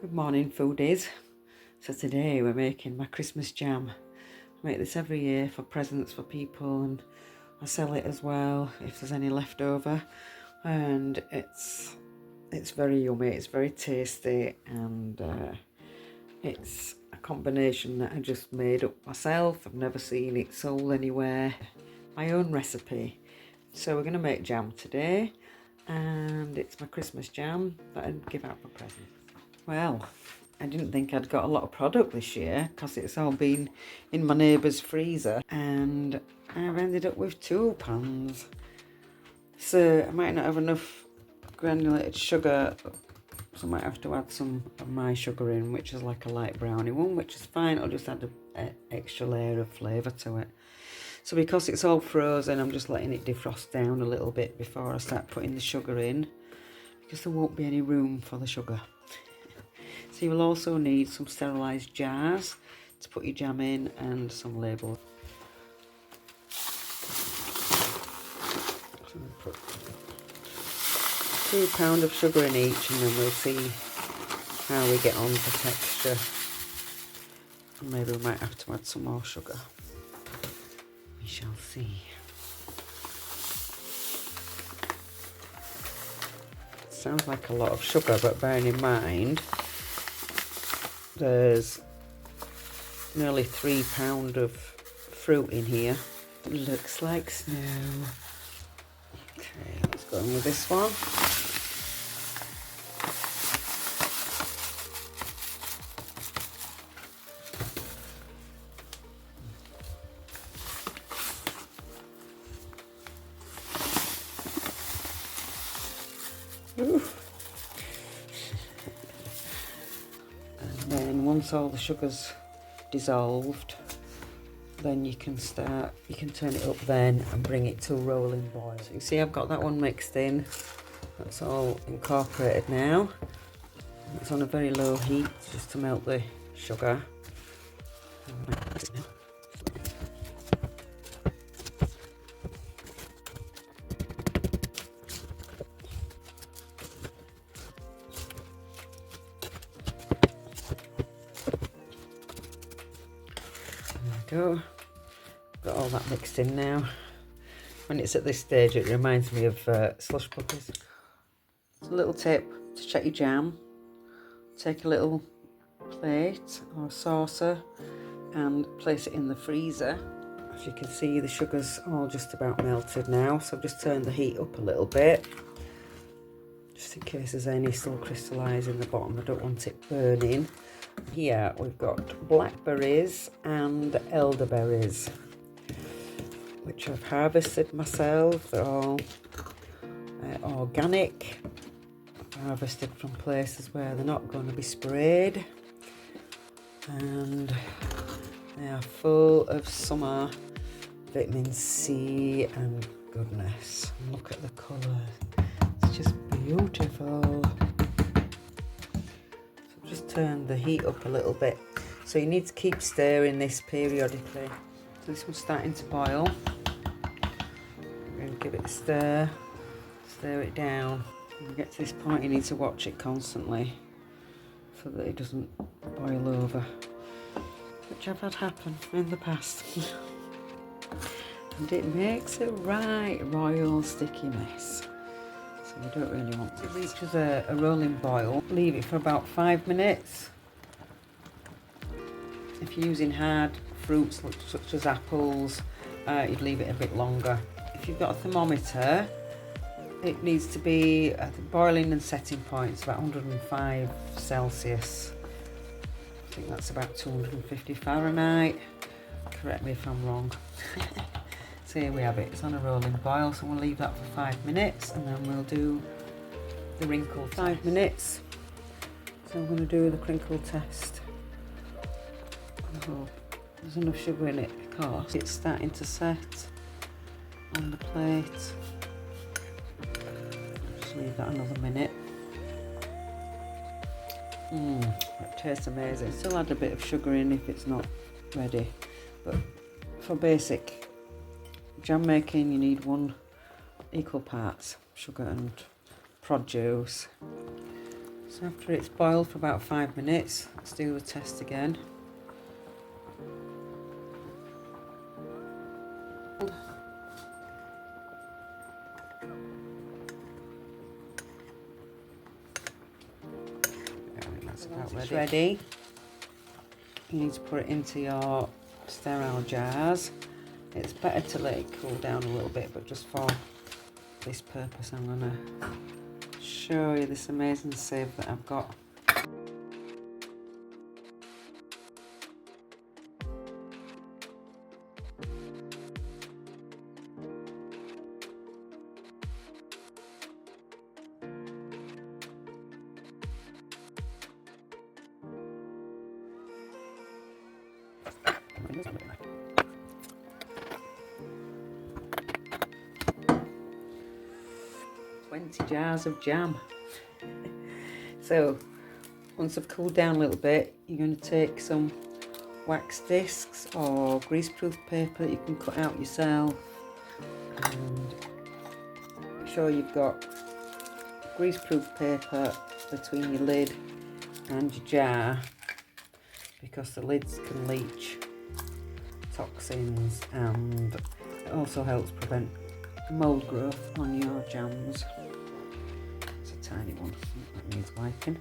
Good morning, foodies. So today we're making my Christmas jam. I make this every year for presents for people, and I sell it as well if there's any left over. And it's very yummy, it's very tasty, and it's a combination that I just made up myself. I've never seen it sold anywhere. My own recipe. So we're going to make jam today, and it's my Christmas jam that I'd give out for presents. Well, I didn't think I'd got a lot of product this year because it's all been in my neighbour's freezer, and I've ended up with 2 pans. So I might not have enough granulated sugar, so I might have to add some of my sugar in, which is like a light brownie one, which is fine. I'll just add an extra layer of flavour to it. So because it's all frozen, I'm just letting it defrost down a little bit before I start putting the sugar in, because there won't be any room for the sugar. So you will also need some sterilised jars to put your jam in, and some labels. So we'll put 2 pounds of sugar in each, and then we'll see how we get on for texture. And maybe we might have to add some more sugar. We shall see. Sounds like a lot of sugar, but bearing in mind there's nearly 3 pounds of fruit in here. It looks like snow. Okay, let's go in with this one. Ooh. And then once all the sugar's dissolved, then you can turn it up then and bring it to a rolling boil. So you see I've got that one mixed in. That's all incorporated now. It's on a very low heat just to melt the sugar. Go. Got all that mixed in now. When it's at this stage, it reminds me of slush puppies. It's a little tip to check your jam. Take a little plate or saucer and place it in the freezer. As you can see, the sugar's all just about melted now, so I've just turned the heat up a little bit, just in case there's any still crystallised in the bottom. I don't want it burning. Here we've got blackberries and elderberries, which I've harvested myself. They're all organic, harvested from places where they're not going to be sprayed, and they are full of summer vitamin C and goodness. Look at the colour, it's just beautiful. Just turn the heat up a little bit, so you need to keep stirring this periodically. So this one's starting to boil. We're going to give it a stir it down. When you get to this point, you need to watch it constantly so that it doesn't boil over, which I've had happen in the past. And it makes a right royal sticky mess. So you don't really want to. It reaches a rolling boil. Leave it for about 5 minutes. If you're using hard fruits such as apples, you'd leave it a bit longer. If you've got a thermometer, it needs to be at the boiling and setting point. It's about 105 Celsius. I think that's about 250 Fahrenheit. Correct me if I'm wrong. So here we have it, it's on a rolling boil, so we'll leave that for 5 minutes, and then we'll do the wrinkle 5 minutes. So I'm going to do the crinkle test. Oh, there's enough sugar in it because it's starting to set on the plate. Just leave that another minute. It tastes amazing. Still add a bit of sugar in if it's not ready, but for basic jam making you need 1 equal parts sugar and produce. So after it's boiled for about 5 minutes, let's do the test again. That's about ready. It's ready. You need to put it into your sterile jars. It's better to let it cool down a little bit, but just for this purpose I'm going to show you this amazing sieve that I've got. "20 jars of jam." So once I've cooled down a little bit, you're going to take some wax discs or greaseproof paper that you can cut out yourself, and make sure you've got greaseproof paper between your lid and your jar, because the lids can leach toxins, and it also helps prevent mould growth on your jams. It's a tiny one that needs wiping.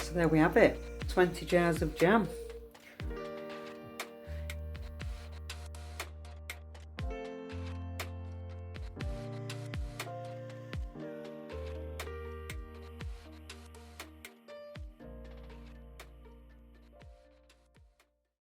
So there we have it, 20 jars of jam.